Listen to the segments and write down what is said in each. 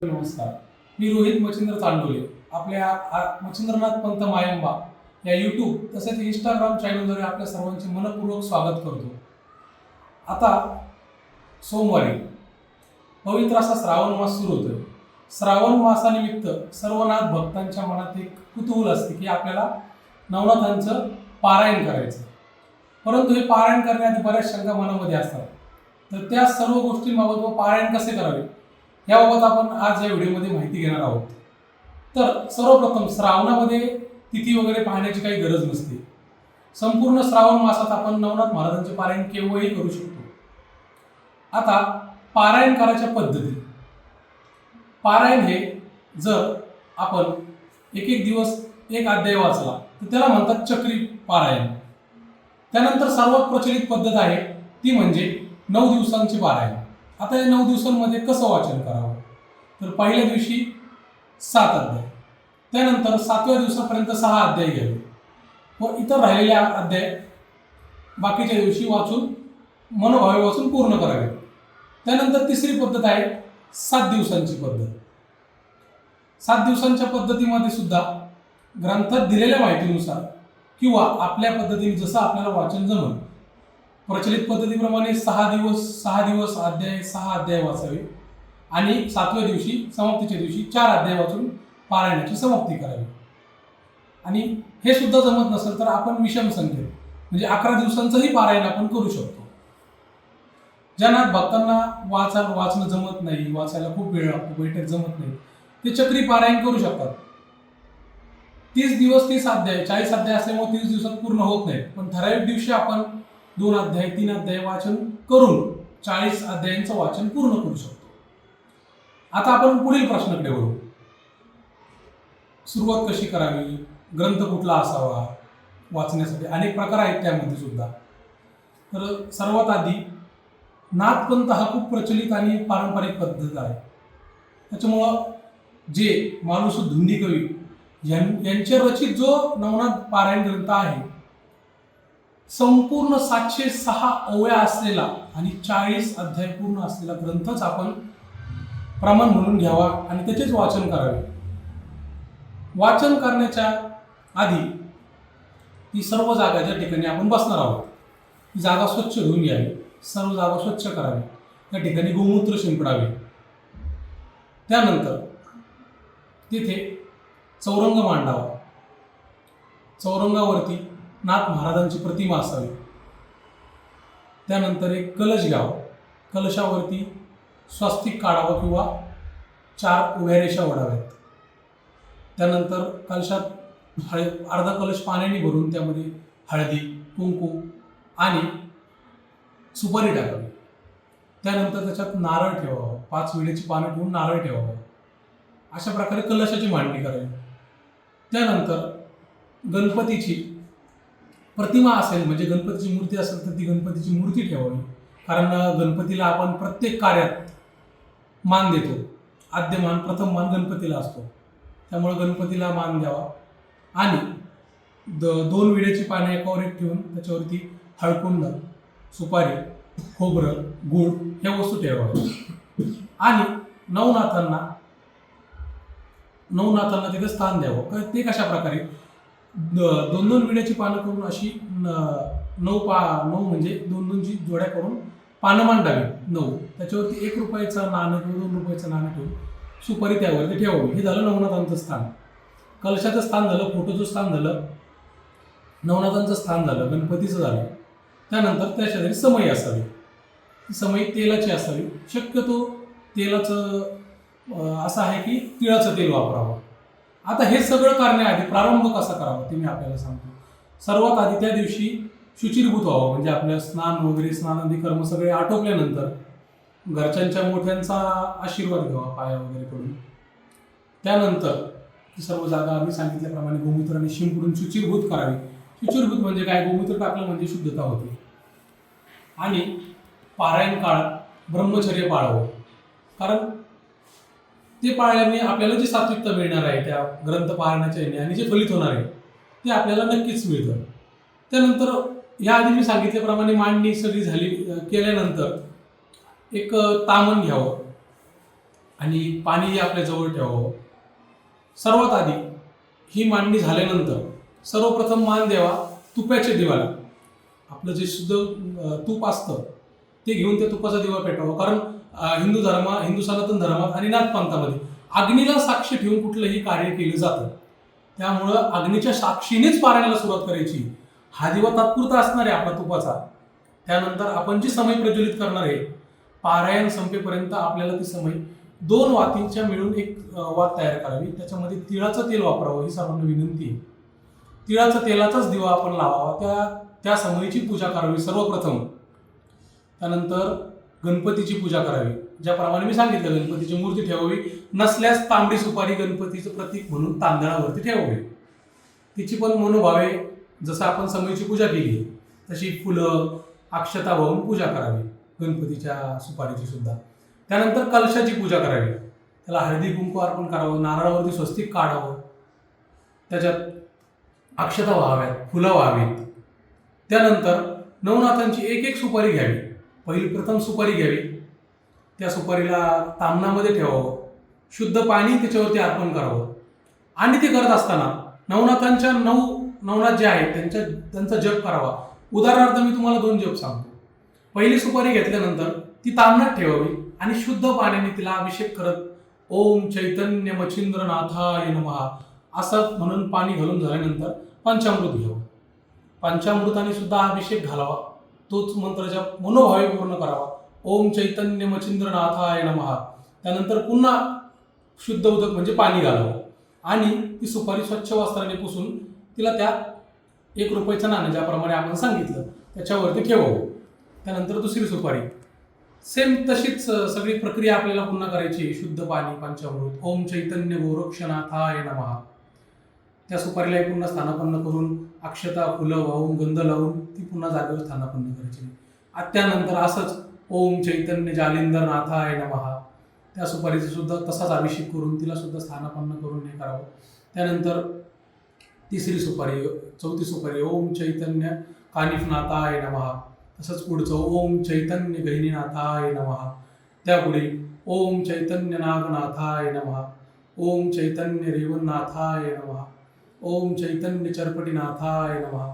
नमस्कार, मी रोहित मच्छिंद्र चांडोले. आपल्या मच्छिंद्रनाथ पंत मायंबा या यूट्यूब तसेच इंस्टाग्राम चॅनलद्वारे आपल्या सर्वांचे मनपूर्वक स्वागत करतो. आता सोमवारी पवित्र असा श्रावण मास सुरू होतोय. श्रावण मासानिमित्त सर्व नाथ भक्तांच्या मनात एक कुतूहल असते की आपल्याला नवनाथांचं पारायण करायचं. परंतु हे पारायण करण्याआधी बऱ्याच शंका मनामध्ये असतात. तर त्या सर्व गोष्टींबाबत व पारायण कसे करावे याबाबत आपण आज या व्हिडिओमध्ये माहिती घेणार आहोत. तर सर्वप्रथम श्रावणामध्ये तिथी वगैरे पाहण्याची काही गरज नसते. संपूर्ण श्रावण मासात आपण नवनाथ महाराजांचे पारायण केव्हाही करू शकतो. आता पारायण करायच्या पद्धती. पारायण हे जर आपण एक एक दिवस एक अध्याय वाचला तर त्याला म्हणतात चक्री पारायण. त्यानंतर सर्वात प्रचलित पद्धत आहे ती म्हणजे 9 दिवसांचे पारायण. आता या 9 दिवसांमध्ये कसं वाचन करावं, तर पहिल्या दिवशी 7 अध्याय, त्यानंतर 7व्या दिवसापर्यंत 6 अध्याय घ्यावे व इतर राहिलेल्या अध्याय बाकीच्या दिवशी वाचून मनोभावे वाचून पूर्ण करावे. त्यानंतर तिसरी पद्धत आहे 7 दिवसांची पद्धत. 7 दिवसांच्या पद्धतीमध्ये सुद्धा ग्रंथात दिलेल्या माहितीनुसार किंवा आपल्या पद्धतीने जसं आपल्याला वाचन जमल, प्रचलित पद्धतीप्रमाणे 6 दिवस अध्याय 6 अध्याय वाचावे आणि 7व्या दिवशी समाप्तीच्या दिवशी 4 अध्याय वाचून पारायणाची समाप्ती करावी. आणि हे सुद्धा जमत नसेल तर आपण विषम संख्येत म्हणजे 11 दिवसांचंही पारायण आपण करू शकतो. ज्यांना भक्तांना वाचणं जमत नाही, वाचायला खूप वेळ लागतो, बैठक जमत नाही, ते चक्री पारायण करू शकतात. 30 दिवस 30 अध्याय 40 अध्याय असल्यामुळे 30 दिवसात पूर्ण होत नाही, पण ठराविक दिवशी आपण 2 अध्याय 3 अध्याय वाचन करून 40 अध्यायांचं वाचन पूर्ण करू शकतो. आता आपण पुढील प्रश्नाकडे वळू. सुरुवात कशी करावी, ग्रंथ कुठला असावा, वाचण्यासाठी अनेक प्रकार आहेत त्यामध्ये सुद्धा. तर सर्वात आधी नाथपंथ हा खूप प्रचलित आणि पारंपरिक पद्धत आहे. त्याच्यामुळं जे माणूस धुंदी कवी यांचे रचित जो नवनाथ पारायण ग्रंथ आहे, संपूर्ण 706 ओव्या असलेला आणि 40 अध्याय पूर्ण असलेला ग्रंथच आपण प्रमाण म्हणून घ्यावा आणि त्याचेच वाचन करावे. वाचन करण्याच्या आधी ती सर्व जागा ज्या ठिकाणी आपण बसणार आहोत ती जागा स्वच्छ धुवून घ्यावी. सर्व जागा स्वच्छ करावी. त्या ठिकाणी गोमूत्र शिंपडावे. त्यानंतर तिथे चौरंग मांडावा. चौरंगावरती नाथ महाराजांची प्रतिमा असावी. त्यानंतर एक कलश घ्यावा. कलशावरती स्वस्तिक काढावं किंवा 4 उभ्या रेषा ओढाव्यात. त्यानंतर कलशात अर्धा कलश पाण्याने भरून त्यामध्ये हळदी, कुंकू आणि सुपारी टाकावी. त्यानंतर त्याच्यात नारळ ठेवावा. 5 विड्याची पानं ठेवून नारळ ठेवावा. अशा प्रकारे कलशाची मांडणी करावी. त्यानंतर गणपतीची प्रतिमा असेल म्हणजे गणपतीची मूर्ती असेल तर ती गणपतीची मूर्ती ठेवावी. कारण गणपतीला आपण प्रत्येक कार्यात मान देतो. आद्यमान प्रथम मान गणपतीला असतो. त्यामुळे गणपतीला मान द्यावा आणि 2 विड्याची पाने एकावर एक ठेवून त्याच्यावरती हळकुंड, सुपारी, खोबरं, गूळ ह्या वस्तू ठेवाव्या आणि नवनाथांना तिथे स्थान द्यावं. ते कशा प्रकारे 2 विड्याची पानं करून अशी 9 म्हणजे 2ची जोड्या करून पानं मांडावी 9. त्याच्यावरती 1 रुपयाचं नाणं किंवा 2 रुपयाचं नाणं ठेवून सुपारी त्यावरती ठेवावी. हे झालं नवनाथांचं स्थान. कलशाचं स्थान झालं, फोटोचं स्थान झालं, नवनाथांचं स्थान झालं, गणपतीचं झालं. त्यानंतर त्या शेजारी समई असावी. समई तेलाची असावी. शक्यतो तेलाचं असं आहे की तिळाचं तेल वापरावं. आता हे सगळं करण्याआधी प्रारंभ कसा करावा ते मी आपल्याला सांगतो. सर्वात आधी त्या दिवशी शुचिर्भूत व्हावं म्हणजे आपल्या स्नान वगैरे स्नानादी कर्म सगळे आटोपल्यानंतर घरच्यांच्या मोठ्यांचा आशीर्वाद घ्यावा पाया वगैरे करून. त्यानंतर ती सर्व जागा आम्ही सांगितल्याप्रमाणे गोमूत्राने शिंपडून शुचिर्भूत करावी. शुचिर्भूत म्हणजे काय, गोमूत्र टाकलं म्हणजे शुद्धता होते. आणि पारायण काळात ब्रह्मचर्य पाळावं. कारण ते पाळल्याने आपल्याला जी सात्विकता मिळणार आहे त्या ग्रंथ पारायणाच्या याने आणि जे फलित होणार आहे ते आपल्याला नक्कीच मिळतं. त्यानंतर याआधी मी सांगितल्याप्रमाणे मांडणी सगळी झाली केल्यानंतर एक तामण घ्यावं. आणि पाणीही आपल्या जवळ ठेवावं. सर्वात आधी ही मांडणी झाल्यानंतर सर्वप्रथम मान द्यावा तुपाच्या दिव्याला. आपलं जे शुद्ध तूप असतं ते घेऊन त्या तुपाचा दिवा पेटवावा. कारण हिंदू सनातन धर्मात आणि नाथ पंथामध्ये अग्नीला साक्षी ठेवून कुठलंही कार्य केलं जातं. त्यामुळं अग्नीच्या साक्षीनेच पारायणाला सुरुवात करायची. हा दिवा तात्पुरता असणार आहे आपला तुपाचा. त्यानंतर आपण जी समई प्रज्वलित करणार आहे, पारायण संपेपर्यंत आपल्याला ती समई 2 वातींच्या मिळून एक वात तयार करावी. त्याच्यामध्ये तिळाचं तेल वापरावं ही सर्वांना विनंती आहे. तिळाच्या तेलाचाच दिवा आपण लावावा. त्या समईची पूजा करावी सर्वप्रथम. त्यानंतर गणपतीची पूजा करावी. ज्याप्रमाणे मी सांगितलं, गणपतीची मूर्ती ठेवावी. नसल्यास तांबडी सुपारी गणपतीचं प्रतीक म्हणून तांदळावरती ठेवावी. तिची पण मनोभावे जसं आपण समईची पूजा केली तशी फुलं अक्षता वाहून पूजा करावी गणपतीच्या सुपारीची सुद्धा. त्यानंतर कलशाची पूजा करावी. त्याला हळदी कुंकू अर्पण करावं, नारळावरती स्वस्तिक काढावं, त्याच्यात अक्षता व्हाव्यात, फुलं व्हावीत. त्यानंतर नवनाथांची एक सुपारी घ्यावी. पहिली प्रथम सुपारी घ्यावी. त्या सुपारीला तामणामध्ये ठेवावं. शुद्ध पाणी त्याच्यावरती अर्पण करावं. आणि ते करत असताना नवनाथांच्या 9 नवनाथ जे आहेत त्यांचा जप करावा. उदाहरणार्थ मी तुम्हाला 2 जप सांगतो. पहिली सुपारी घेतल्यानंतर ती तामणात ठेवावी आणि शुद्ध पाण्याने तिला अभिषेक करत ओम चैतन्य मच्छिंद्रनाथाय नमः असं म्हणून पाणी घालून झाल्यानंतर पंचामृत घ्यावं. पंचामृताने सुद्धा अभिषेक घालावा. तोच मंत्र जप मनोभावे पूर्ण करावा. ओम चैतन्य मच्छिंद्रनाथाय नमः. त्यानंतर पुन्हा शुद्ध उदक म्हणजे पाणी घालावं आणि ती सुपारी स्वच्छ वस्त्राने पुसून तिला त्या 1 रुपयाचं नाणं ज्याप्रमाणे आपण सांगितलं त्याच्यावरती ठेवावं. त्यानंतर दुसरी सुपारी सेम तशीच सगळी प्रक्रिया आपल्याला पुन्हा करायची. शुद्ध पाणी, पंचामृत, ओम चैतन्य गोरक्षनाथाय नमः. त्या सुपारीला पुन्हा स्थानापन्न करून अक्षता फुलं वाहून गंध लावून ती पुन्हा जागेवर स्थानापन्न करायची. त्यानंतर असंच ओम चैतन्य जालिंदरनाथाय नमः. त्या सुपारीचा सुद्धा तसाच अभिषेक करून तिला सुद्धा स्थानापन्न करून हे करावं. त्यानंतर तिसरी सुपारी, चौथी सुपारी ओम चैतन्य कानिफनाथाय नमः. तसंच पुढचं ओम चैतन्य गहिनीनाथाय नमः. त्यापुढे ओम चैतन्य नागनाथाय नमः. ओम चैतन्य रेवणनाथाय नमः. ओम चैतन्य चरपटीनाथाय नमः.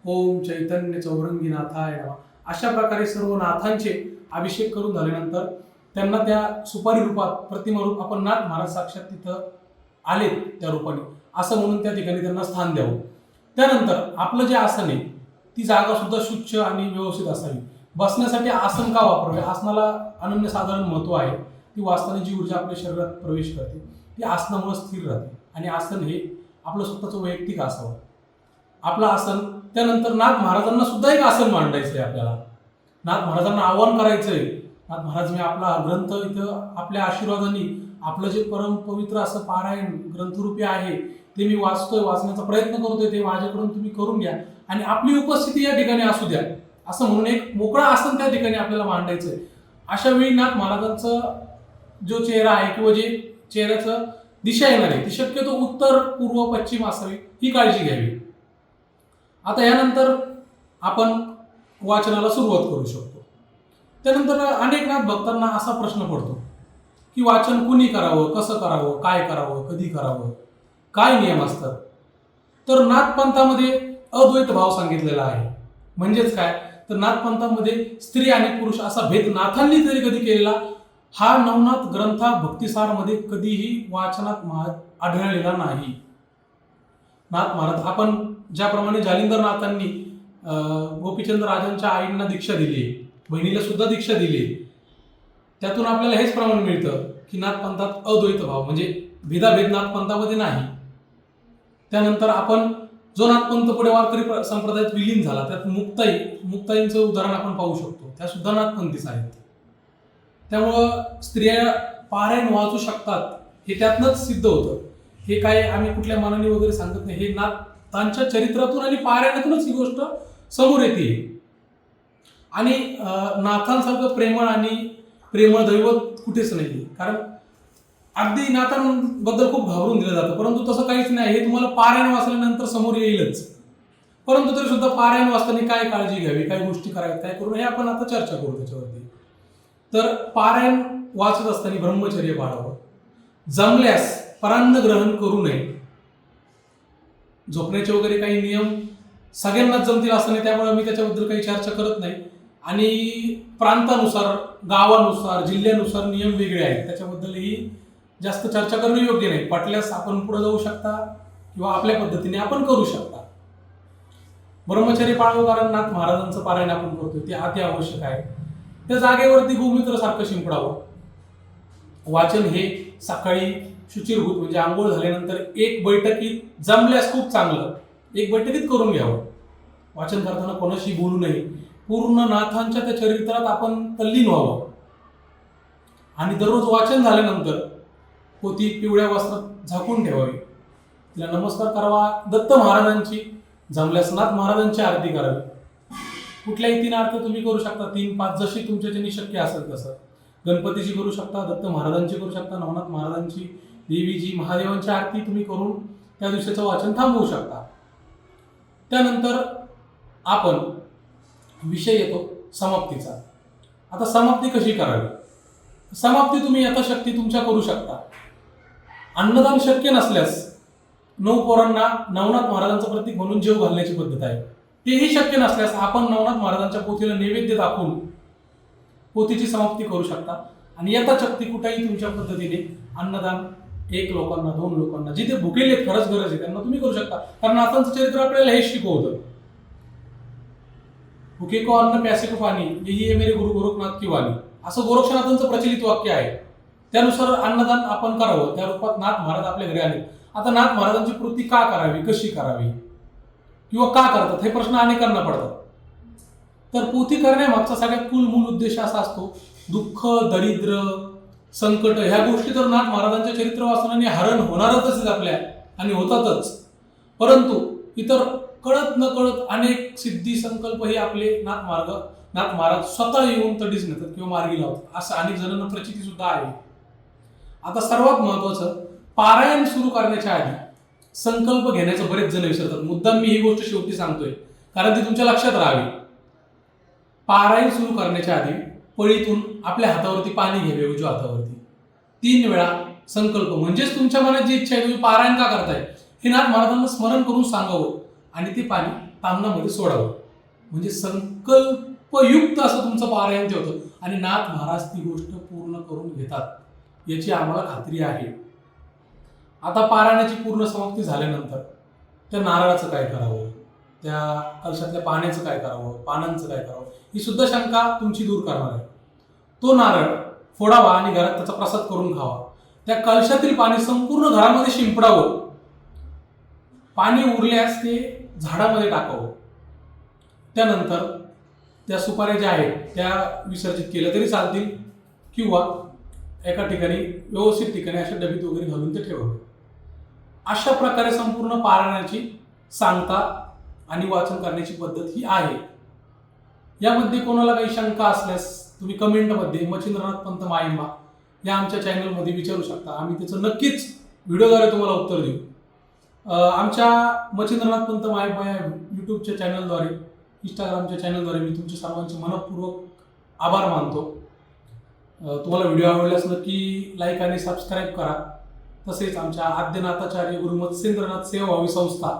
ओम चैतन्य चौरंगीनाथाय नमः. अशा प्रकारे सर्व नाथांचे अभिषेक करून झाल्यानंतर त्यांना त्या सुपारी रूपात प्रतिमा रूप आपण नाथ महाराज साक्षात तिथं आलेत त्या रूपाने असं म्हणून त्या ठिकाणी त्यांना स्थान द्यावं. त्यानंतर आपलं जे आसन आहे ती जागा सुद्धा स्वच्छ आणि व्यवस्थित असावी. बसण्यासाठी आसन का वापरावे? आसनाला अनन्यसाधारण महत्त्व आहे. ती वाचताना जी ऊर्जा आपल्या शरीरात प्रवेश करते ती आसनामुळे स्थिर राहते. आणि आसन हे आपलं स्वतःचं वैयक्तिक असावं आपलं आसन. त्यानंतर नाथ महाराजांना सुद्धा एक आसन मांडायचं आहे आपल्याला. नाथ महाराजांना आवाहन करायचं आहे, नाथ महाराज मी आपला ग्रंथ इथं आपल्या आशीर्वादाने आपलं जे परम पवित्र असं पारायण ग्रंथरूपी आहे ते मी वाचतोय, वाचण्याचा प्रयत्न करतोय, ते माझ्याकडून तुम्ही करून घ्या आणि आपली उपस्थिती या ठिकाणी असू द्या असं म्हणून एक मोकळा आसन त्या ठिकाणी आपल्याला मांडायचं आहे. अशा वेळी नाथ महाराजांचा जो चेहरा आहे किंवा जे चेहऱ्याचं दिशा येणार आहे ती शक्यतो उत्तर, पूर्व, पश्चिम असावी ही काळजी घ्यावी. आता यानंतर आपण वाचनाला सुरुवात करू शकतो. त्यानंतर अनेक नाथ भक्तांना असा प्रश्न पडतो की वाचन कुणी करावं, कसं करावं, काय करावं, कधी करावं, काय नियम असतात. तर नाथपंथामध्ये अद्वैत भाव सांगितलेला आहे. म्हणजेच काय तर नाथपंथामध्ये स्त्री आणि पुरुष असा भेद नाथांनी तरी कधी केलेला हा नवनाथ ग्रंथा भक्तिसारमध्ये कधीही वाचनात आढळलेला नाही. नाथ महाराज आपण ज्याप्रमाणे जालिंदरनाथांनी गोपीचंद राजांच्या आईंना दीक्षा दिली, बहिणीला सुद्धा दीक्षा दिली, त्यातून आपल्याला हेच प्रमाण मिळतं की नाथपंथात अद्वैत भाव म्हणजे भेदाभेद नाथपंथामध्ये नाही. त्यानंतर आपण जो नाथपंथ पुढे वारकरी संप्रदायात विलीन झाला त्यात मुक्ताईंचं उदाहरण आपण पाहू शकतो. त्या सुद्धा नाथपंथीच आहेत. त्यामुळं स्त्रिया पारायण वाचू शकतात हे त्यातनंच सिद्ध होतं. हे काय आम्ही कुठल्या मनाने वगैरे सांगत नाही, हे नाथांच्या चरित्रातून आणि पारायणातूनच ही गोष्ट समोर येते. आणि नाथांसारखं प्रेमळ आणि प्रेमळ दैवत कुठेच नाही. कारण अगदी नाथांबद्दल खूप घाबरून दिलं जातं, परंतु तसं काहीच नाही. हे तुम्हाला पारायण वाचल्यानंतर समोर येईलच. परंतु तरी सुद्धा पारायण वाचताना काय काळजी घ्यावी, काय गोष्टी कराव्यात, काय करू हे आपण आता चर्चा करू त्याच्यावरती. तर पारायण वाचत असताना ब्रह्मचर्य पाळावं. जमल्यास परान्न ग्रहण करू नये. झोपण्याचे वगैरे काही नियम सगळ्यांनाच जमतील असं नाही, त्यामुळे मी त्याच्याबद्दल काही चर्चा करत नाही. आणि प्रांतानुसार, गावानुसार, जिल्ह्यानुसार नियम वेगळे आहेत, त्याच्याबद्दलही जास्त चर्चा करणं योग्य नाही. पटल्यास आपण पुढे जाऊ शकता किंवा आपल्या पद्धतीने आपण करू शकता. ब्रह्मचर्य पाळावं कारण नाथ महाराजांचं पारायण आपण करतोय ते अति आवश्यक आहे. त्या जागेवरती गोमूत्र सारखं शिंपडावं. वाचन हे सकाळी शुचिरभूत म्हणजे आंघोळ झाल्यानंतर एक बैठकीत, जमल्यास खूप चांगलं, एक बैठकीत करून घ्यावं. वाचन करताना कोणाशी बोलू नये. पूर्ण नाथांच्या त्या चरित्रात आपण तल्लीन व्हावं. आणि दररोज वाचन झाल्यानंतर पोथी पिवळ्या वस्त्रात झाकून ठेवावी. तिला नमस्कार करावा. दत्त महाराजांची, जमल्यास नाथ महाराजांची आरती करावी. कुठल्याही 3 आरती तुम्ही करू शकता, 3-5 जशी तुमच्याच्यानी शक्य असेल तसं. गणपतीची करू शकता, दत्त महाराजांची करू शकता, नवनाथ महाराजांची, देवीची, महादेवांची आरती तुम्ही करून त्या दिवसाचं वाचन थांबवू शकता. त्यानंतर आपण विषय येतो समाप्तीचा. आता समाप्ती कशी करावी? समाप्ती तुम्ही यथाशक्ती तुमच्या करू शकता. अन्नदान शक्य नसल्यास 9 पोरांना नवनाथ महाराजांचं प्रतीक म्हणून जेव घालण्याची पद्धत आहे. तेही शक्य नसल्यास आपण नवनाथ महाराजांच्या पोथीला नैवेद्य दाखवून पोथीची समाप्ती करू शकता. आणि यथाशक्ती कुठेही तुमच्या पद्धतीने अन्नदान 1 लोकांना, 2 लोकांना, जिथे भुकेले खरंच गरज आहे त्यांना तुम्ही करू शकता. कारण नाथांचं चरित्र आपल्याला हे शिकवतं. भुके को अन्न, प्यासे को पाणी, यही है मेरे गुरु गोरखनाथ की वाणी, असं गोरक्षनाथांचं प्रचलित वाक्य आहे. त्यानुसार अन्नदान आपण करावं. त्या रूपात नाथ महाराज आपल्या घरी आले. आता नाथ महाराजांची पूर्ती का करावी, कशी करावी किंवा का करतात हे प्रश्न अनेकांना पडतात. तर पोथी करण्यामागचा सगळ्यात मूल उद्देश असा असतो, दुःख, दरिद्र, संकट ह्या गोष्टी तर नाथ महाराजांच्या चरित्र वाचनाने हरण होणारच आपल्या आणि होतातच. परंतु इतर कळत न कळत अनेक सिद्धी संकल्प हे आपले नाथ महाराज स्वतः येऊन तडीच नेतात किंवा मार्गी लावतात. असं अनेक जणांना प्रचिती सुद्धा आहे. आता सर्वात महत्वाचं, पारायण सुरू करण्याच्या आधी संकल्प घेण्याचं बरेच जण विसरतात. मुद्दाम मी ही गोष्ट शेवटी सांगतोय कारण ती तुमच्या लक्षात राहावी. पारायण सुरू करण्याच्या आधी पळीतून आपल्या हातावरती पाणी घ्यावे, उजव्या हातावरती 3 वेळा संकल्प, म्हणजेच तुमच्या मनात जी इच्छा आहे तुम्ही पारायण का करताय हे नाथ महाराजांना स्मरण करून सांगावं आणि ते पाणी ताम्हणामध्ये सोडावं. म्हणजे संकल्पयुक्त असं तुमचं पारायण ते होतं आणि नाथ महाराज ती गोष्ट पूर्ण करून घेतात याची आम्हाला खात्री आहे. आता पारायणाची पूर्ण समाप्ती झाल्यानंतर त्या नारळाचं काय करावं, त्या कलशातल्या पाण्याचं काय करावं, पानांचं काय करावं, ही सुद्धा शंका तुमची दूर करणार आहे. तो नारळ फोडावा आणि घरात त्याचा प्रसाद करून खावा. त्या कलशातील पाणी संपूर्ण घरामध्ये शिंपडावं. पाणी उरल्यास ते झाडामध्ये टाकावं. त्यानंतर त्या सुपाऱ्या ज्या आहेत त्या विसर्जित केल्या तरी चालतील किंवा एका ठिकाणी व्यवस्थित ठिकाणी अशा डबीत वगैरे घालून ते ठेवावं. अशा प्रकारे संपूर्ण पारायणाची सांगता आणि वाचन करण्याची पद्धत ही आहे. यामध्ये कोणाला काही शंका असल्यास तुम्ही कमेंटमध्ये मच्छिंद्रनाथ पंत मायंबा या आमच्या चॅनलमध्ये विचारू शकता. आम्ही त्याचं नक्कीच व्हिडिओद्वारे तुम्हाला उत्तर देऊ. आमच्या मच्छिंद्रनाथ पंत मायंबा या यूट्यूबच्या चॅनलद्वारे, इंस्टाग्रामच्या चॅनलद्वारे मी तुमच्या सर्वांचे मनपूर्वक आभार मानतो. तुम्हाला व्हिडिओ आवडल्यास नक्की लाईक आणि सबस्क्राईब करा. तसेच आमच्या आद्यनाथाचार्य गुरु मत्स्येंद्रनाथ सेवाभावी संस्था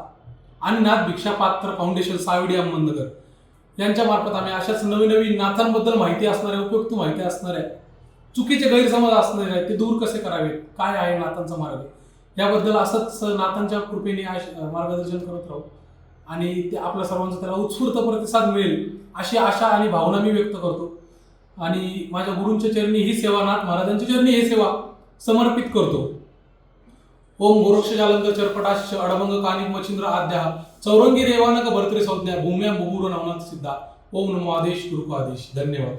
आणि नाथ भिक्षा पात्र फाउंडेशन सावडी अहमदनगर यांच्या मार्फत आम्ही अशाच नवीन नाथांबद्दल माहिती असणाऱ्या, उपयुक्त माहिती असणाऱ्या, चुकीचे गैरसमज असणारे आहेत ते दूर कसे करावेत, काय आहे नाथांचा मार्ग, याबद्दल असंच नाथांच्या कृपेने मार्गदर्शन करत राहू आणि ते आपल्या सर्वांचा त्याला उत्स्फूर्त प्रतिसाद मिळेल अशी आशा आणि भावना मी व्यक्त करतो. आणि माझ्या गुरूंच्या चरणी ही सेवा, नाथ महाराजांच्या चरणी ही सेवा समर्पित करतो. ओम गोरक्ष जालंधर चरपटाश अडभंग कानिक मच्छिंद्र आद्या चौरंगी रेवानक भरतरी संज्ञा भूम्या भूमुर नवनाथ सिद्धा. ओम नमो आदेश गुरुको आदेश. धन्यवाद.